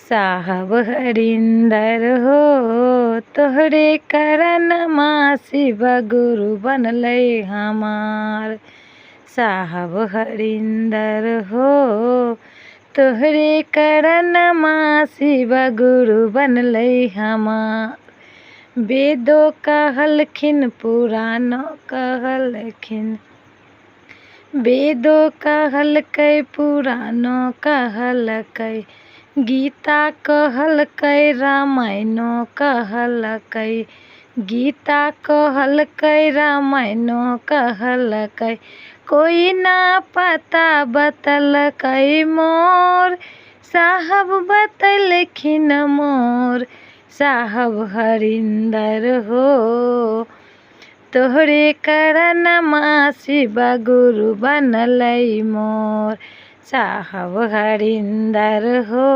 साहब हरिंदर हो तोहरे करनमा शिव गुरु बनलै हमार। साहब हरिंदर हो तोहरे करनमा शिव गुरु बनलै हमार। वेदो कहलखिन पुरानो कहलखिन, वेदो कहलकै पुरानो कहलकै, गीता कहलकै रामायणो कहलकै, गीता कहलकै रामायणो कहलकै। कोई ना पता बतलकै मोर, साहब बतलखिन मोर। साहब हरिंदर हो तोहरे करनमा शिव गुरु बनलै मोर। साहब हरिंदर हो।